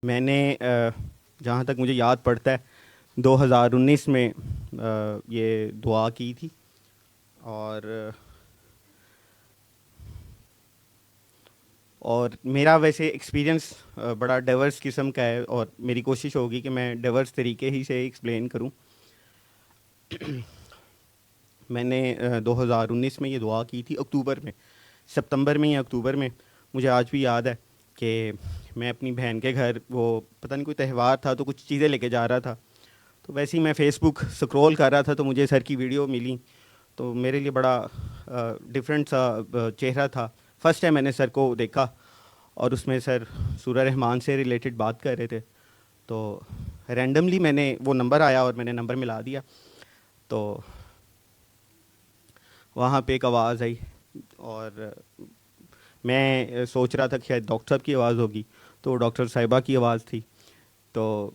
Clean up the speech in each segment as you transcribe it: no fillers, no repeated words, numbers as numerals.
میں نے جہاں تک مجھے یاد پڑتا ہے 2019 میں یہ دعا کی تھی، اور اور میرا ویسے ایکسپیرینس بڑا ڈائیورس قسم کا ہے، اور میری کوشش ہوگی کہ میں ڈائیورس طریقے ہی سے ایکسپلین کروں۔ میں نے 2019 میں یہ دعا کی تھی، اکتوبر میں، ستمبر میں یا اکتوبر میں، مجھے آج بھی یاد ہے کہ میں اپنی بہن کے گھر، وہ پتہ نہیں کوئی تہوار تھا تو کچھ چیزیں لے کے جا رہا تھا، تو ویسے ہی میں فیس بک سکرول کر رہا تھا تو مجھے سر کی ویڈیو ملی، تو میرے لیے بڑا ڈفرینٹ سا چہرہ تھا۔ فرسٹ ٹائم میں نے سر کو دیکھا، اور اس میں سر سورہ رحمان سے ریلیٹڈ بات کر رہے تھے، تو رینڈملی میں نے وہ نمبر آیا اور میں نے نمبر ملا دیا، تو وہاں پہ ایک آواز آئی، اور میں سوچ رہا تھا کہ شاید ڈاکٹر صاحب کی آواز ہوگی، تو وہ ڈاکٹر صاحبہ کی آواز تھی۔ تو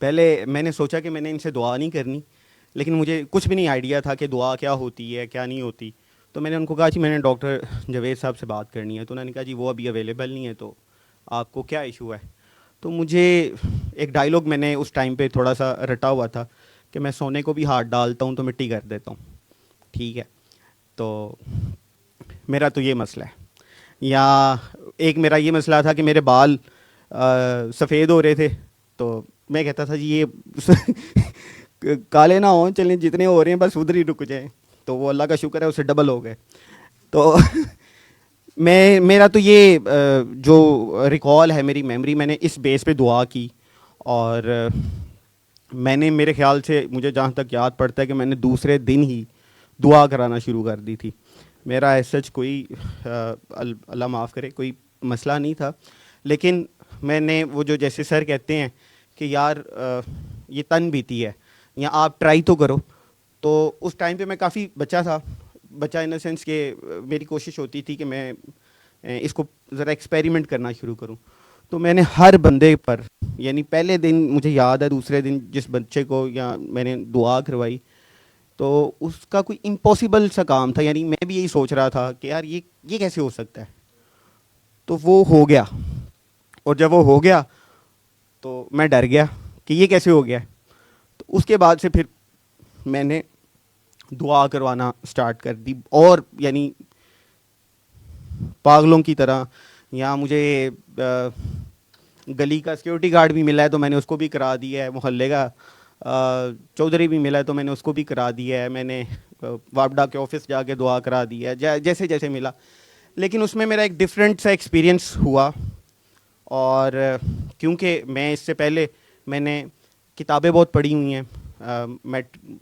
پہلے میں نے سوچا کہ میں نے ان سے دعا نہیں کرنی، لیکن مجھے کچھ بھی نہیں آئیڈیا تھا کہ دعا کیا ہوتی ہے کیا نہیں ہوتی، تو میں نے ان کو کہا جی میں نے ڈاکٹر جاوید صاحب سے بات کرنی ہے، تو انہوں نے کہا جی وہ ابھی اویلیبل نہیں ہے، تو آپ کو کیا ایشو ہے؟ تو مجھے ایک ڈائلاگ میں نے اس ٹائم پہ تھوڑا سا رٹا ہوا تھا کہ میں سونے کو بھی ہاتھ ڈالتا ہوں تو مٹی کر دیتا ہوں، ٹھیک ہے؟ تو میرا تو یہ مسئلہ ہے، یا ایک میرا یہ مسئلہ تھا کہ میرے بال سفید ہو رہے تھے، تو میں کہتا تھا جی یہ کالے نہ ہوں، چلیں جتنے ہو رہے ہیں بس ادھر ہی رک جائیں، تو وہ اللہ کا شکر ہے اسے ڈبل ہو گئے۔ تو میرا تو یہ جو ریکال ہے میری میموری، میں نے اس بیس پہ دعا کی، اور میں نے میرے خیال سے مجھے جہاں تک یاد پڑتا ہے کہ میں نے دوسرے دن ہی دعا کرانا شروع کر دی تھی۔ میرا ایز سچ کوئی اللہ معاف کرے کوئی مسئلہ نہیں تھا، لیکن میں نے وہ جو جیسے سر کہتے ہیں کہ یار یہ تن بیتی ہے یا آپ ٹرائی تو کرو، تو اس ٹائم پہ میں کافی بچہ تھا، بچہ ان دا سینس کہ میری کوشش ہوتی تھی کہ میں اس کو ذرا ایکسپیریمنٹ کرنا شروع کروں، تو میں نے ہر بندے پر، یعنی پہلے دن مجھے یاد ہے، دوسرے دن جس بچے کو یا میں نے دعا کروائی، تو اس کا کوئی امپاسبل سا کام تھا، یعنی میں بھی یہی سوچ رہا تھا کہ یار یہ کیسے ہو سکتا ہے، تو وہ ہو گیا، اور جب وہ ہو گیا تو میں ڈر گیا کہ یہ کیسے ہو گیا، تو اس کے بعد سے پھر میں نے دعا کروانا سٹارٹ کر دی، اور یعنی پاگلوں کی طرح، یا مجھے گلی کا سیکورٹی گارڈ بھی ملا ہے تو میں نے اس کو بھی کرا دیا ہے، محلے کا چودھری بھی ملا ہے تو میں نے اس کو بھی کرا دیا ہے، میں نے وابڈا کے آفس جا کے دعا کرا دی ہے، جیسے جیسے ملا، لیکن اس میں میرا ایک ڈفرینٹ سا ایکسپیرینس ہوا، اور کیونکہ میں اس سے پہلے میں نے کتابیں بہت پڑھی ہوئی ہیں،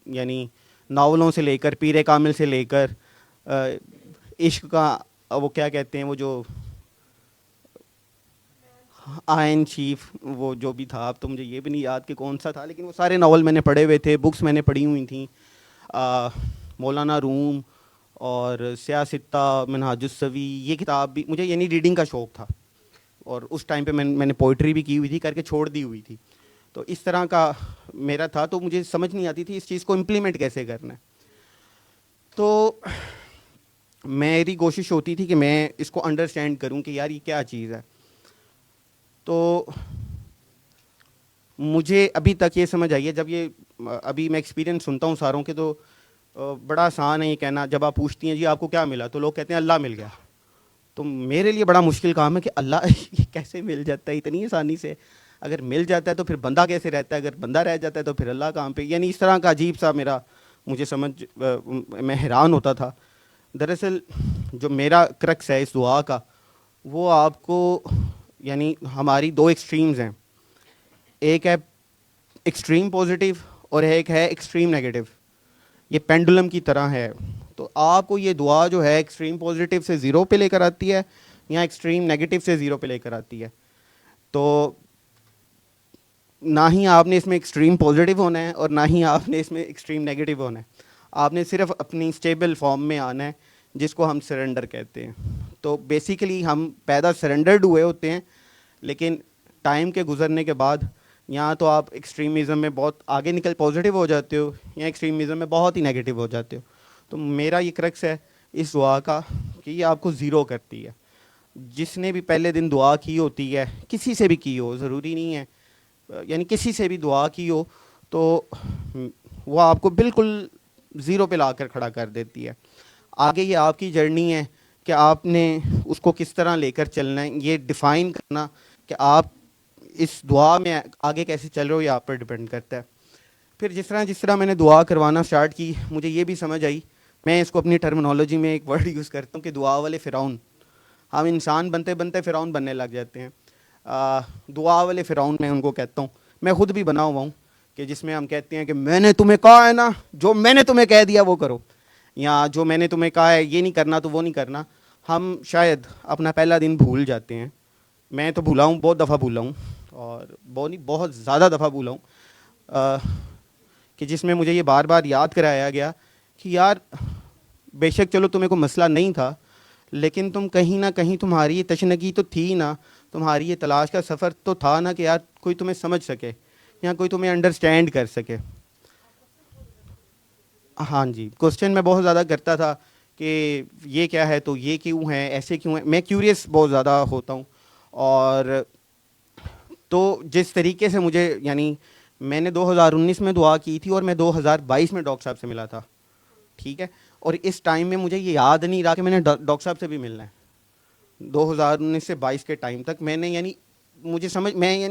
یعنی ناولوں سے لے کر پیر کامل سے لے کر عشق کا وہ کیا کہتے ہیں، وہ جو آئین شیف، وہ جو بھی تھا، اب تو مجھے یہ بھی نہیں یاد کہ کون سا تھا، لیکن وہ سارے ناول میں نے پڑھے ہوئے تھے، بکس میں نے پڑھی ہوئی تھیں، مولانا روم اور سیاستہ، منہاج السوی، یہ کتاب بھی مجھے یعنی ریڈنگ کا شوق تھا، اور اس ٹائم پہ میں نے پوئٹری بھی کی ہوئی تھی، کر کے چھوڑ دی ہوئی تھی، تو اس طرح کا میرا تھا، تو مجھے سمجھ نہیں آتی تھی اس چیز کو امپلیمنٹ کیسے کرنا ہے، تو میری کوشش ہوتی تھی کہ میں اس کو انڈرسٹینڈ کروں کہ یار یہ کیا چیز ہے، تو مجھے ابھی تک یہ سمجھ آئی ہے، جب یہ ابھی میں ایکسپیرینس سنتا ہوں ساروں کے، تو بڑا آسان ہے یہ کہنا، جب آپ پوچھتی ہیں جی آپ کو کیا ملا، تو لوگ کہتے ہیں اللہ مل گیا، تو میرے لیے بڑا مشکل کام ہے کہ اللہ یہ کیسے مل جاتا ہے اتنی آسانی سے، اگر مل جاتا ہے تو پھر بندہ کیسے رہتا ہے، اگر بندہ رہ جاتا ہے تو پھر اللہ کہاں پہ، یعنی اس طرح کا عجیب سا میرا مجھے سمجھ، میں حیران ہوتا تھا۔ دراصل جو میرا کرکس ہے اس دعا کا، وہ آپ کو، یعنی ہماری دو ایکسٹریمز ہیں، ایک ہے ایکسٹریم پوزیٹیو اور ایک ہے ایکسٹریم نیگیٹو، یہ پینڈولم کی طرح ہے، تو آپ کو یہ دعا جو ہے ایکسٹریم پوزیٹیو سے زیرو پہ لے کر آتی ہے یا ایکسٹریم نیگیٹو سے زیرو پہ لے کر آتی ہے، تو نہ ہی آپ نے اس میں ایکسٹریم پوزیٹیو ہونا ہے اور نہ ہی آپ نے اس میں ایکسٹریم نیگیٹو ہونا ہے، آپ نے صرف اپنی اسٹیبل فارم میں آنا ہے جس کو ہم سرنڈر کہتے ہیں۔ تو بیسیکلی ہم پیدا سرنڈرڈ ہوئے ہوتے ہیں، لیکن ٹائم کے گزرنے کے بعد یا تو آپ ایکسٹریمزم میں بہت آگے نکل پازیٹیو ہو جاتے ہو، یا ایکسٹریمزم میں بہت ہی نیگیٹو ہو جاتے ہو، تو میرا یہ کرکس ہے اس دعا کا کہ یہ آپ کو زیرو کرتی ہے، جس نے بھی پہلے دن دعا کی ہوتی ہے، کسی سے بھی کی ہو، ضروری نہیں ہے، یعنی کسی سے بھی دعا کی ہو تو وہ آپ کو بالکل زیرو پہ لا کر کھڑا کر دیتی ہے. آگے یہ آپ کی جرنی ہے کہ آپ نے اس کو کس طرح لے کر چلنا ہے، یہ ڈیفائن کرنا کہ آپ اس دعا میں آگے کیسے چل رہے ہو، یہ آپ پر ڈیپینڈ کرتا ہے. پھر جس طرح میں نے دعا کروانا سٹارٹ کی، مجھے یہ بھی سمجھ آئی، میں اس کو اپنی ٹرمنالوجی میں ایک ورڈ یوز کرتا ہوں کہ دعا والے فرعون. ہم انسان بنتے بنتے فرعون بننے لگ جاتے ہیں. دعا والے فرعون میں ان کو کہتا ہوں، میں خود بھی بنا ہوا ہوں کہ جس میں ہم کہتے ہیں کہ میں نے تمہیں کہا ہے نا، جو میں نے تمہیں کہہ دیا وہ کرو، یا جو میں نے تمہیں کہا ہے یہ نہیں کرنا تو وہ نہیں کرنا. ہم شاید اپنا پہلا دن بھول جاتے ہیں. میں تو بھولا ہوں، بہت دفعہ بھولا ہوں، اور بہت زیادہ دفعہ بھولا ہوں، کہ جس میں مجھے یہ بار بار یاد کرایا گیا کہ یار بے شک چلو تمہیں کوئی مسئلہ نہیں تھا، لیکن تم کہیں نہ کہیں تمہاری یہ تشنگی تو تھی نا، تمہاری یہ تلاش کا سفر تو تھا نا کہ یار کوئی تمہیں سمجھ سکے یا کوئی تمہیں انڈرسٹینڈ کر سکے. ہاں جی، کوسچن میں بہت زیادہ کرتا تھا کہ یہ کیا ہے، تو یہ کیوں ہے، ایسے کیوں ہے. میں کیوریس بہت زیادہ ہوتا ہوں. اور تو جس طریقے سے مجھے، یعنی میں نے 2019 میں دعا کی تھی اور میں 2022 میں ڈاکٹر صاحب سے ملا تھا، ٹھیک ہے. اور اس ٹائم میں مجھے یہ یاد نہیں رہا کہ میں نے ڈاکٹر صاحب سے بھی ملنا ہے. 2019 سے 22 کے ٹائم تک میں نے، یعنی مجھے سمجھ، میں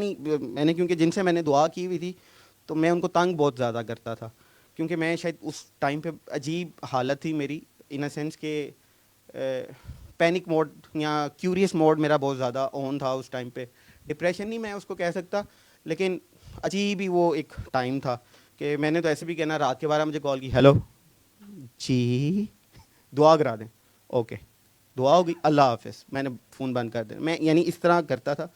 نے کیونکہ جن سے میں نے دعا کی ہوئی تھی تو میں ان کو تنگ بہت زیادہ کرتا تھا، کیونکہ میں شاید اس ٹائم پہ عجیب حالت تھی میری، ان اے سینس کہ پینک موڈ یا کیوریس موڈ میرا بہت زیادہ آن تھا اس ٹائم پہ. ڈپریشن نہیں میں اس کو کہہ سکتا، لیکن عجیب ہی وہ ایک ٹائم تھا کہ میں نے تو ایسے بھی کہنا، رات کے 12 مجھے کال کی، ہیلو جی دعا کرا دیں، اوکے دعا ہوگی، اللہ حافظ، میں نے فون بند کر دیا. میں یعنی اس طرح کرتا تھا.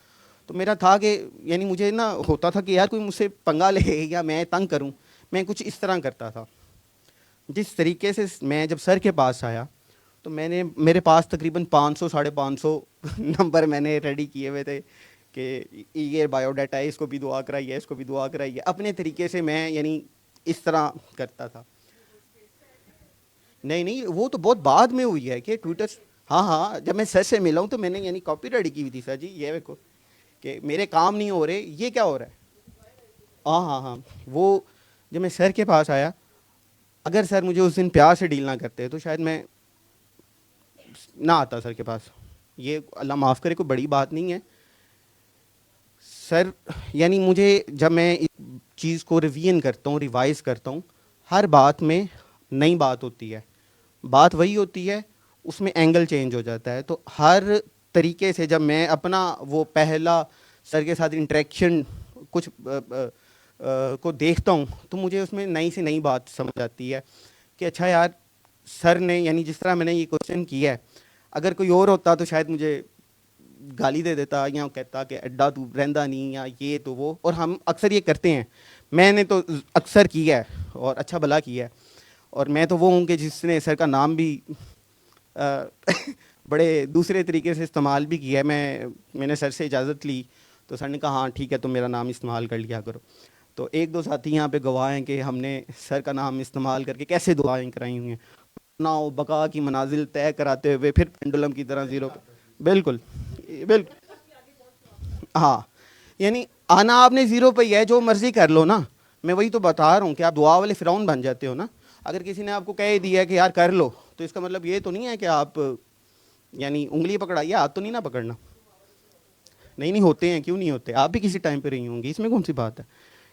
تو میرا تھا کہ یعنی مجھے نا ہوتا تھا کہ یار کوئی مجھ سے پنگا لے یا میں تنگ کروں، میں کچھ اس طرح کرتا تھا. جس طریقے سے میں جب سر کے پاس آیا تو میرے پاس تقریباً 500 550 نمبر میں نے ریڈی کیے ہوئے تھے کہ یہ بایو ڈاٹا ہے، اس کو بھی دعا کرائیے، اس کو بھی دعا کرائیے. اپنے طریقے سے میں یعنی اس طرح کرتا تھا. نہیں وہ تو بہت بعد میں ہوئی ہے کہ ٹویٹر، ہاں ہاں جب میں سر سے ملا ہوں تو میں نے یعنی کاپی ریڈی کی ہوئی تھی، سر جی یہ دیکھو کہ میرے کام نہیں ہو رہے، یہ کیا ہو رہا ہے. ہاں ہاں ہاں وہ جب میں سر کے پاس آیا، اگر سر مجھے اس دن پیار سے ڈیل نہ کرتے تو شاید میں نہ آتا سر کے پاس. یہ اللہ معاف کرے کوئی بڑی بات نہیں ہے سر. یعنی مجھے جب میں اس چیز کو ریویژن کرتا ہوں، ریوائز کرتا ہوں، ہر بات میں نئی بات ہوتی ہے، بات وہی ہوتی ہے، اس میں اینگل چینج ہو جاتا ہے. تو ہر طریقے سے جب میں اپنا وہ پہلا سر کے ساتھ انٹریکشن کچھ کو دیکھتا ہوں تو مجھے اس میں نئی سے نئی بات سمجھ آتی ہے کہ اچھا یار سر نے، یعنی جس طرح میں نے یہ کوشچن کیا ہے، اگر کوئی اور ہوتا تو شاید مجھے گالی دے دیتا یا کہتا کہ اڈا تو رہندا نہیں، یا یہ تو وہ. اور ہم اکثر یہ کرتے ہیں، میں نے تو اکثر کیا ہے اور اچھا بھلا کیا ہے. اور میں تو وہ ہوں کہ جس نے سر کا نام بھی بڑے دوسرے طریقے سے استعمال بھی کیا ہے. میں نے سر سے اجازت لی تو سر نے کہا ہاں ٹھیک ہے تم میرا نام استعمال کر لیا کرو. تو ایک دو ساتھی یہاں پہ گواہ ہیں کہ ہم نے سر کا نام استعمال کر کے کیسے دعائیں کرائی ہوئی ہیں، ناؤ بقا کی منازل طے کراتے ہوئے پھر پینڈولم کی طرح زیرو پہ. بالکل بالکل ہاں، یعنی آنا آپ نے زیرو پہ ہی ہے، جو مرضی کر لو نا. میں وہی تو بتا رہا ہوں کہ آپ دعا والے فرعون بن جاتے ہو نا. اگر کسی نے آپ کو کہہ دیا کہ یار کر لو تو اس کا مطلب یہ تو نہیں ہے کہ آپ یعنی انگلی پکڑائیے، ہاتھ تو نہیں نہ پکڑنا. نہیں ہوتے ہیں، کیوں نہیں ہوتے، آپ بھی کسی ٹائم پہ رہی ہوں گی، اس میں کون سی بات ہے.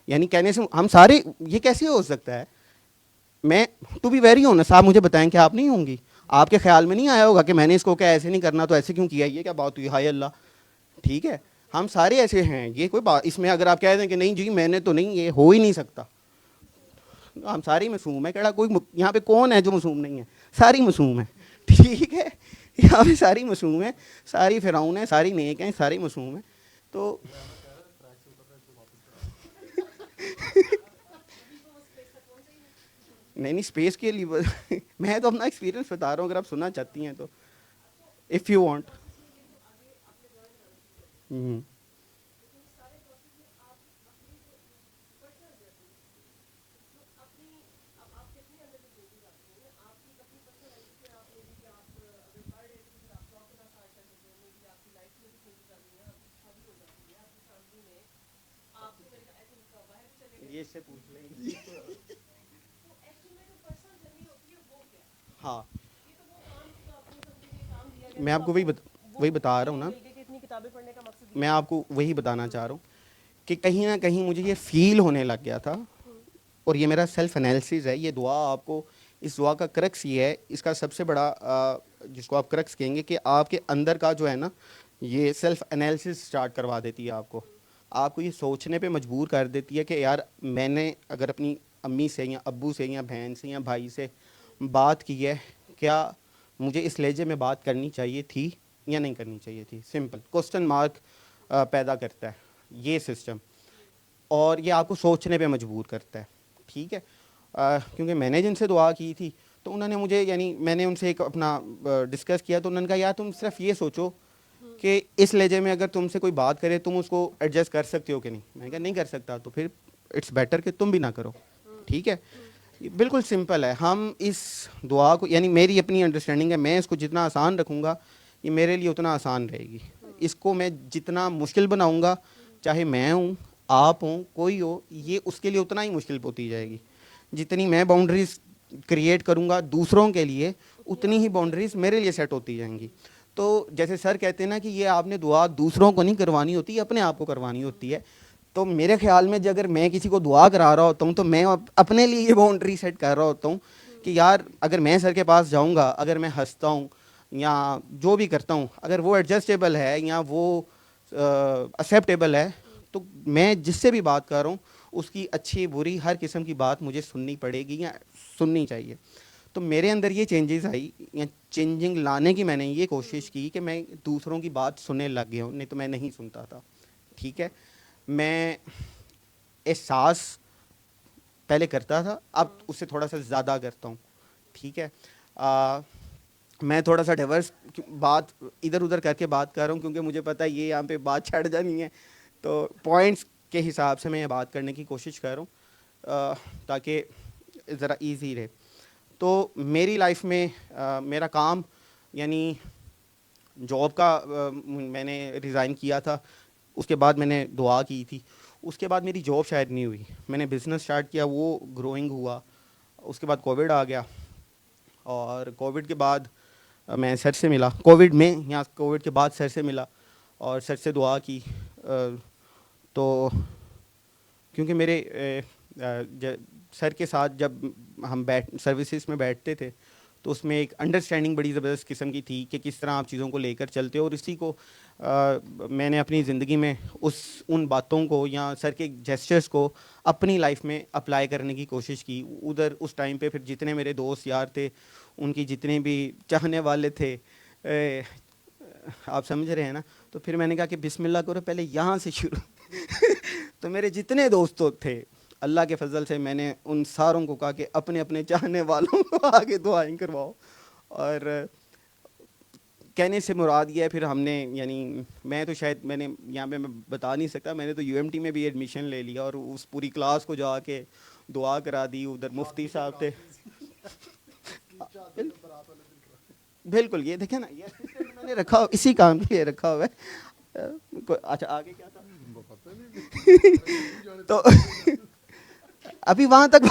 یعنی کہنے سے ہم سارے، یہ کیسے ہو سکتا ہے. میں ٹو بی ویری آنیسٹ، آپ مجھے بتائیں کہ آپ نہیں ہوں گی، آپ کے خیال میں نہیں آیا ہوگا کہ میں نے اس کو کیا ایسے نہیں کرنا تو ایسے کیوں کیا، یہ کیا بات ہوئی، ہائے اللہ. ٹھیک ہے، ہم سارے ایسے ہیں، یہ کوئی بات اس میں اگر آپ کہہ دیں کہ نہیں جی میں نے تو نہیں، یہ ہو ہی نہیں سکتا. ہم ساری معصوم ہے، کہڑا کوئی یہاں پہ کون ہے جو معصوم نہیں ہے، ساری معصوم ہے. ٹھیک ہے، یہاں پہ ساری معصوم ہیں، ساری فرعون ہیں، ساری نیک ہیں، ساری معصوم ہیں. تو نہیں اسپیس کے لیے میں تو اپنا ایکسپیرینس بتا رہا ہوں، اگر آپ سننا چاہتی ہیں تو اف یو وانٹ. اس سے پوچھ لیں. ہاں میں آپ کو وہی بتا رہا ہوں نا, میں آپ کو وہی بتانا چاہ رہا ہوں کہ کہیں نہ کہیں مجھے یہ فیل ہونے لگ گیا تھا, اور یہ میرا سیلف انالیسس ہے. یہ دعا آپ کو, اس دعا کا کرکس یہ ہے, اس کا سب سے بڑا جس کو آپ کرکس کہیں گے کہ آپ کے اندر کا جو ہے نا, یہ سیلف انالیسس اسٹارٹ کروا دیتی ہے آپ کو یہ سوچنے پہ مجبور کر دیتی ہے کہ یار میں نے اگر اپنی امی سے یا ابو سے یا بہن سے یا بھائی سے بات کی ہے, کیا مجھے اس لہجے میں بات کرنی چاہیے تھی یا نہیں کرنی چاہیے تھی. سمپل کوسچن مارک پیدا کرتا ہے یہ سسٹم, اور یہ آپ کو سوچنے پہ مجبور کرتا ہے. ٹھیک ہے, کیونکہ میں نے جن سے دعا کی تھی تو انہوں نے مجھے, یعنی میں نے ان سے ایک اپنا ڈسکس کیا, تو انہوں نے کہا یار تم صرف یہ سوچو کہ اس لہجے میں اگر تم سے کوئی بات کرے تم اس کو ایڈجسٹ کر سکتے ہو کہ نہیں. میں نے کہا نہیں کر سکتا, تو پھر اٹس بیٹر کہ تم بھی نہ کرو. ٹھیک ہے, بالکل سمپل ہے. ہم اس دعا کو, یعنی میری اپنی انڈرسٹینڈنگ ہے, میں اس کو جتنا آسان رکھوں گا یہ میرے لیے اتنا آسان رہے گی. اس کو میں جتنا مشکل بناؤں گا, چاہے میں ہوں, آپ ہوں, کوئی ہو, یہ اس کے لیے اتنا ہی مشکل ہوتی جائے گی. جتنی میں باؤنڈریز کریٹ کروں گا دوسروں کے لیے, اتنی ہی باؤنڈریز میرے لیے سیٹ ہوتی جائیں گی. تو جیسے سر کہتے ہیں نا کہ یہ آپ نے دعا دوسروں کو نہیں کروانی ہوتی, اپنے آپ کو کروانی ہوتی ہے. تو میرے خیال میں اگر میں کسی کو دعا کرا رہا ہوتا ہوں تو میں اپنے لیے یہ باؤنڈری سیٹ کر رہا ہوتا ہوں کہ یار اگر میں سر کے پاس جاؤں گا, اگر میں ہنستا ہوں یا جو بھی کرتا ہوں, اگر وہ ایڈجسٹیبل ہے یا وہ ایکسیپٹیبل ہے, تو میں جس سے بھی بات کر رہا ہوں اس کی اچھی بری ہر قسم کی بات مجھے سننی پڑے گی یا سننی چاہیے. تو میرے اندر یہ چینجز آئی, یا چینجنگ لانے کی میں نے یہ کوشش کی کہ میں دوسروں کی بات سننے لگ گیا ہوں, نہیں تو میں نہیں سنتا تھا. ٹھیک ہے, میں احساس پہلے کرتا تھا, اب اس سے تھوڑا سا زیادہ کرتا ہوں. ٹھیک ہے, میں تھوڑا سا ڈائیورس بات ادھر ادھر کر کے بات کر رہا ہوں, کیونکہ مجھے پتہ ہے یہ یہاں پہ بات چھڑ جانی ہے, تو پوائنٹس کے حساب سے میں یہ بات کرنے کی کوشش کر رہا ہوں تاکہ ذرا ایزی رہے. تو میری لائف میں میرا کام, یعنی جاب کا میں نے ریزائن کیا تھا, اس کے بعد میں نے دعا کی تھی, اس کے بعد میری جاب شاید نہیں ہوئی, میں نے بزنس اسٹارٹ کیا, وہ گروئنگ ہوا. اس کے بعد کووڈ آ گیا, اور کووڈ کے بعد میں سر سے ملا, کووڈ میں یا کووڈ کے بعد سر سے ملا اور سر سے دعا کی. تو کیونکہ میرے سر کے ساتھ جب ہم سروسز میں بیٹھتے تھے تو اس میں ایک انڈرسٹینڈنگ بڑی زبردست قسم کی تھی کہ کس طرح آپ چیزوں کو لے کر چلتے ہو, اور اسی کو میں نے اپنی زندگی میں ان باتوں کو یا سر کے جیسچرز کو اپنی لائف میں اپلائی کرنے کی کوشش کی. ادھر اس ٹائم پہ پھر جتنے میرے دوست یار تھے, ان کی جتنے بھی چاہنے والے تھے, آپ سمجھ رہے ہیں نا, تو پھر میں نے کہا کہ بسم اللہ کرو, پہلے یہاں سے شروع. تو میرے جتنے دوست تھے, اللہ کے فضل سے میں نے ان ساروں کو کہا کہ اپنے اپنے چاہنے والوں کو آگے دعائیں کرواؤ. اور کہنے سے مراد یہ ہے, پھر ہم نے, یعنی میں تو شاید میں نے یہاں پہ میں بتا نہیں سکتا, میں نے تو یو ایم ٹی میں بھی ایڈمیشن لے لیا اور اس پوری کلاس کو جا کے دعا کرا دی. ادھر مفتی صاحب تھے. بالکل, یہ دیکھیں نا, یہ میں نے رکھا اسی کام کے لیے رکھا ہوا ہے. اچھا آگے کیا تھا, تو ابھی وہاں تک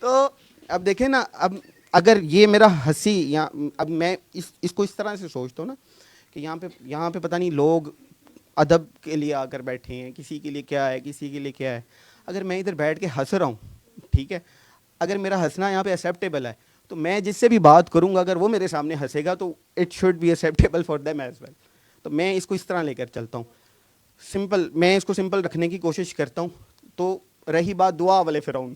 تو اب دیکھیں نا, اب اگر یہ میرا ہنسی, یا اب میں اس کو اس طرح سے سوچتا ہوں نا کہ یہاں پہ پتہ نہیں لوگ ادب کے لیے آ کر بیٹھے ہیں, کسی کے لیے کیا ہے, کسی کے لیے کیا ہے. اگر میں ادھر بیٹھ کے ہنس رہا ہوں, ٹھیک ہے, اگر میرا ہنسنا یہاں پہ ایکسیپٹیبل ہے, تو میں جس سے بھی بات کروں گا اگر وہ میرے سامنے ہنسے گا تو it should be acceptable for them as well. تو میں اس کو اس طرح لے کر چلتا ہوں, سمپل, میں اس کو سمپل رکھنے کی کوشش کرتا ہوں. تو رہی بات دعا والے فرعون,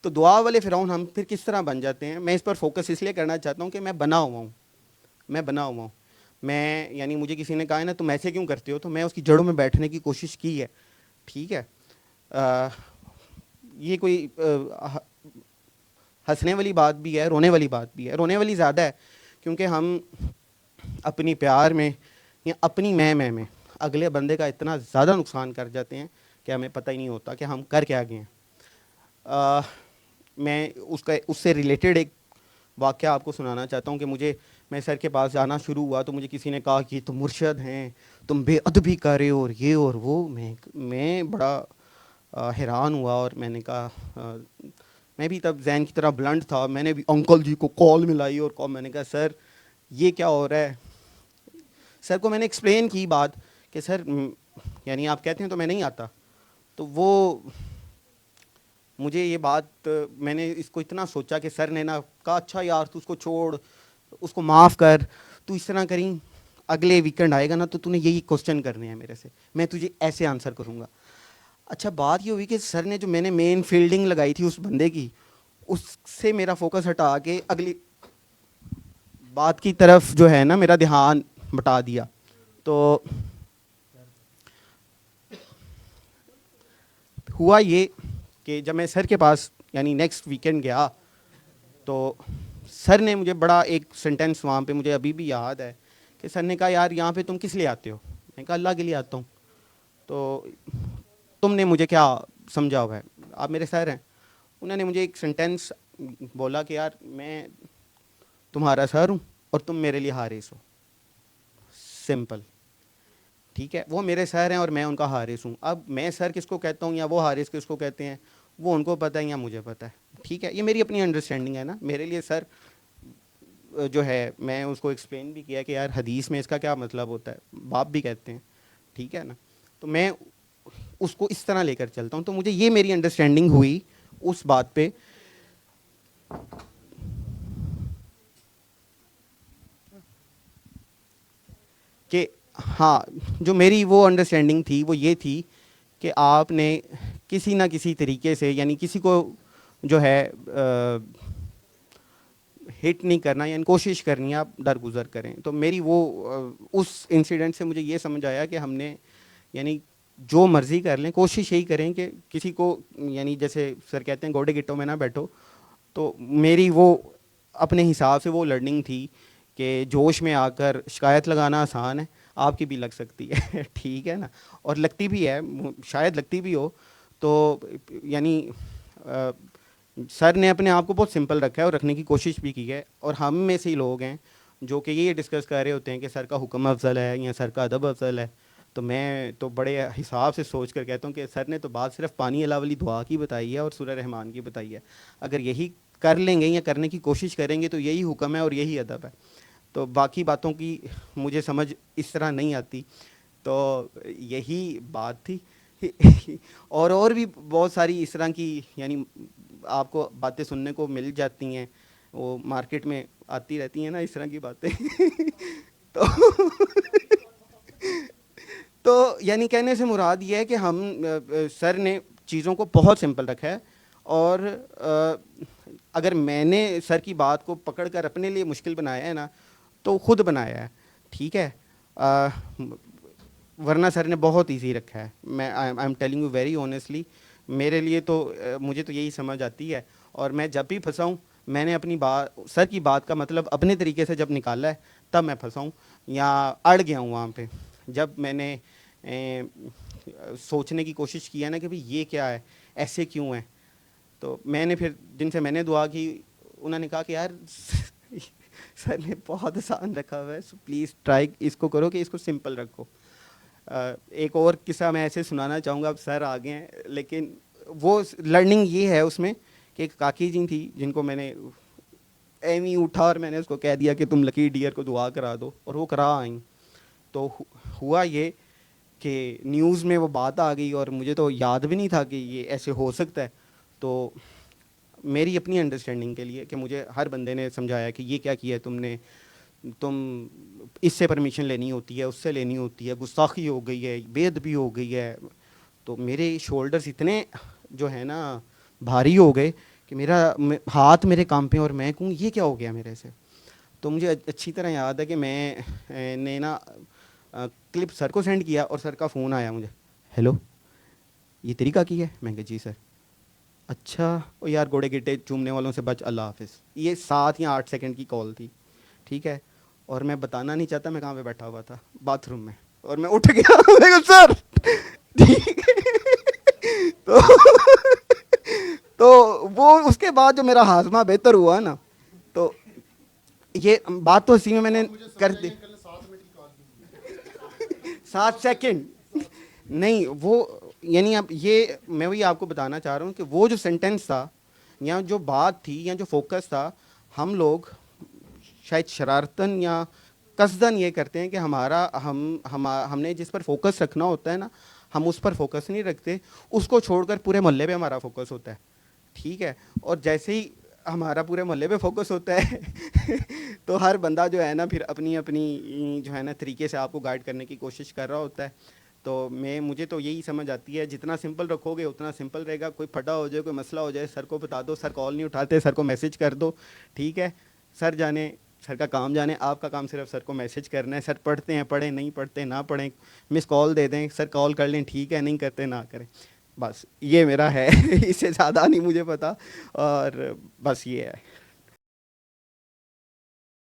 تو دعا والے فرعون ہم پھر کس طرح بن جاتے ہیں, میں اس پر فوکس اس لیے کرنا چاہتا ہوں کہ میں بنا ہوا ہوں. میں یعنی مجھے کسی نے کہا ہے نا تم ایسے کیوں کرتے ہو, تو میں اس کی جڑوں میں بیٹھنے کی کوشش کی ہے. ٹھیک ہے, یہ کوئی ہنسنے والی بات بھی ہے, رونے والی بات بھی ہے. رونے والی زیادہ ہے کیونکہ ہم اپنی پیار میں یا اپنی میں اگلے بندے کا اتنا زیادہ نقصان کر جاتے ہیں کہ ہمیں پتہ ہی نہیں ہوتا کہ ہم کر کیا گئے ہیں. میں اس سے ریلیٹڈ ایک واقعہ آپ کو سنانا چاہتا ہوں کہ میں سر کے پاس جانا شروع ہوا تو مجھے کسی نے کہا کہ تم مرشد ہیں, تم بے ادبی کر رہے ہو, اور یہ اور وہ. میں بڑا حیران ہوا اور میں نے کہا میں بھی تب ذہن کی طرح بلنٹ تھا, میں نے بھی انکل جی کو کال ملائی اور میں نے کہا سر یہ کیا ہو رہا ہے. سر کو میں نے ایکسپلین کی بات کہ سر یعنی آپ کہتے ہیں تو میں نہیں آتا. تو وہ مجھے یہ بات میں نے اس کو اتنا سوچا کہ سر نے نا کہا اچھا یار تو اس کو چھوڑ, اس کو معاف کر, تو اس طرح کریں اگلے ویکنڈ آئے گا نا تو نے یہی کوسچن کرنے ہیں میرے سے, میں تجھے ایسے آنسر کروں گا. اچھا بات یہ ہوئی کہ سر نے جو میں نے مین فیلڈنگ لگائی تھی اس بندے کی, اس سے میرا فوکس ہٹا کے اگلی بات کی طرف جو ہے نا میرا دھیان بٹا دیا. تو ہوا یہ کہ جب میں سر کے پاس یعنی نیکسٹ ویکینڈ گیا تو سر نے مجھے بڑا ایک سینٹینس وہاں پہ مجھے ابھی بھی یاد ہے کہ سر نے کہا یار یہاں پہ تم کس لیے آتے ہو؟ میں نے کہا اللہ کے لیے آتا ہوں. تو تم نے مجھے کیا سمجھا ہوا ہے؟ آپ میرے سر ہیں. انہوں نے مجھے ایک سینٹینس بولا کہ یار میں تمہارا سر ہوں اور تم میرے لیے حارث ہو. سمپل, ٹھیک ہے. وہ میرے سر ہیں اور میں ان کا حارث ہوں. اب میں سر کس کو کہتا ہوں یا وہ حارث کس کو کہتے ہیں وہ ان کو پتہ ہے یا مجھے پتہ ہے, ٹھیک ہے. یہ میری اپنی انڈرسٹینڈنگ ہے نا. میرے لیے سر جو ہے میں اس کو ایکسپلین بھی کیا کہ یار حدیث میں اس کا کیا مطلب ہوتا ہے, باپ بھی کہتے ہیں, ٹھیک ہے نا. تو میں اس کو اس طرح لے کر چلتا ہوں. تو مجھے یہ میری انڈرسٹینڈنگ ہوئی اس بات پہ کہ ہاں جو میری وہ انڈرسٹینڈنگ تھی وہ یہ تھی کہ آپ نے کسی نہ کسی طریقے سے یعنی کسی کو جو ہے ہٹ نہیں کرنا, یعنی کوشش کرنی ہے آپ درگزر کریں. تو میری وہ اس انسیڈنٹ سے مجھے یہ سمجھ آیا کہ ہم نے یعنی جو مرضی کر لیں کوشش یہی کریں کہ کسی کو یعنی جیسے سر کہتے ہیں گوڑے گٹوں میں نہ بیٹھو. تو میری وہ اپنے حساب سے وہ لرننگ تھی کہ جوش میں آ کر شکایت لگانا آسان ہے, آپ کی بھی لگ سکتی ہے ٹھیک ہے نا, اور لگتی بھی ہے, شاید لگتی بھی ہو. تو یعنی سر نے اپنے آپ کو بہت سمپل رکھا ہے اور رکھنے کی کوشش بھی کی ہے. اور ہم میں سے ہی لوگ ہیں جو کہ یہ ڈسکس کر رہے ہوتے ہیں کہ سر کا حکم افضل ہے یا سر کا ادب افضل ہے. تو میں تو بڑے حساب سے سوچ کر کہتا ہوں کہ سر نے تو بات صرف پانی علا والی دعا کی بتائی ہے اور سورہ رحمان کی بتائی ہے. اگر یہی کر لیں گے یا کرنے کی کوشش کریں گے تو یہی حکم ہے اور یہی ادب ہے. تو باقی باتوں کی مجھے سمجھ اس طرح نہیں آتی. تو یہی بات تھی اور بھی بہت ساری اس طرح کی یعنی آپ کو باتیں سننے کو مل جاتی ہیں, وہ مارکیٹ میں آتی رہتی ہیں نا اس طرح کی باتیں تو تو یعنی کہنے سے مراد یہ ہے کہ ہم سر نے چیزوں کو بہت سمپل رکھا ہے. اور اگر میں نے سر کی بات کو پکڑ کر اپنے لیے مشکل بنایا ہے نا تو خود بنایا ہے, ٹھیک ہے. ورنہ سر نے بہت ایزی رکھا ہے. میں I am telling you very honestly, میرے لیے تو مجھے تو یہی سمجھ آتی ہے. اور میں جب بھی پھنسا ہوں میں نے اپنی بات سر کی بات کا مطلب اپنے طریقے سے جب نکالا ہے تب میں پھنسا ہوں یا اڑ گیا ہوں وہاں پہ. جب میں نے سوچنے کی کوشش کی ہے نا کہ بھئی یہ کیا ہے, ایسے کیوں ہے, تو میں نے پھر جن سے میں نے دعا کی انہوں نے کہا کہ یار سر نے بہت آسان رکھا ہوا ہے, سو پلیز ٹرائی اس کو کرو کہ اس کو سمپل رکھو. ایک اور قصہ میں ایسے سنانا چاہوں گا, اب سر آگے ہیں لیکن وہ لرننگ یہ ہے اس میں کہ ایک کاکی جی تھی جن کو میں نے ایویں اٹھا اور میں نے اس کو کہہ دیا کہ تم لکی ڈیئر کو دعا کرا دو, اور وہ کرا آئیں. تو ہوا یہ کہ نیوز میں وہ بات آ گئی اور مجھے تو یاد بھی نہیں تھا کہ یہ ایسے ہو سکتا ہے. تو میری اپنی انڈرسٹینڈنگ کے لیے کہ مجھے ہر بندے نے سمجھایا کہ یہ کیا کیا ہے تم نے, تم اس سے پرمیشن لینی ہوتی ہے, اس سے لینی ہوتی ہے, گستاخی ہو گئی ہے, بے ادبی ہو گئی ہے. تو میرے شولڈرز اتنے جو ہے نا بھاری ہو گئے کہ میرا ہاتھ میرے کام پہ اور میں کہوں یہ کیا ہو گیا میرے سے. تو مجھے اچھی طرح یاد ہے کہ میں نے نا کلپ سر کو سینڈ کیا اور سر کا فون آیا مجھے, ہیلو یہ تیری کاکی ہے؟ میں کہا جی سر. اچھا او یار گوڑے گٹے چومنے والوں سے بچ, اللہ حافظ. یہ 7 یا 8 سیکنڈ کی کال تھی, ٹھیک ہے. اور میں بتانا نہیں چاہتا میں کہاں پہ بیٹھا ہوا تھا, باتھ روم میں, اور میں اٹھ گیا میں کہا سر ٹھیک ہے. تو وہ اس کے بعد جو میرا ہاضمہ بہتر ہوا نا, تو یہ بات تو اسی میں نے کر دی. 7 سیکنڈ نہیں, وہ یعنی اب یہ میں وہی آپ کو بتانا چاہ رہا ہوں کہ وہ جو سینٹینس تھا یا جو بات تھی یا جو فوکس تھا، ہم لوگ شاید شرارتاً یا قصداً یہ کرتے ہیں کہ ہم نے جس پر فوکس رکھنا ہوتا ہے نا، ہم اس پر فوکس نہیں رکھتے، اس کو چھوڑ کر پورے محلے پہ ہمارا فوکس ہوتا ہے. ٹھیک ہے، اور جیسے ہی ہمارا پورے محلے پہ فوکس ہوتا ہے تو ہر بندہ جو ہے نا پھر اپنی اپنی جو ہے نا طریقے سے آپ کو گائیڈ کرنے کی کوشش کر رہا ہوتا ہے. تو مجھے تو یہی سمجھ آتی ہے، جتنا سمپل رکھو گے اتنا سمپل رہے گا. کوئی پھٹا ہو جائے، کوئی مسئلہ ہو جائے، سر کو بتا دو، سر کال نہیں اٹھاتے، سر کو میسج کر دو. ٹھیک ہے، سر جانے، سر کا کام جانے، آپ کا کام صرف سر کو میسج کرنا ہے. سر پڑھتے ہیں پڑھیں، نہیں پڑھتے نہ پڑھیں، مس کال دے دیں، سر کال کر لیں، ٹھیک ہے، نہیں کرتے نہ کریں. بس یہ میرا ہے اس سے زیادہ نہیں مجھے پتا، اور بس یہ ہے.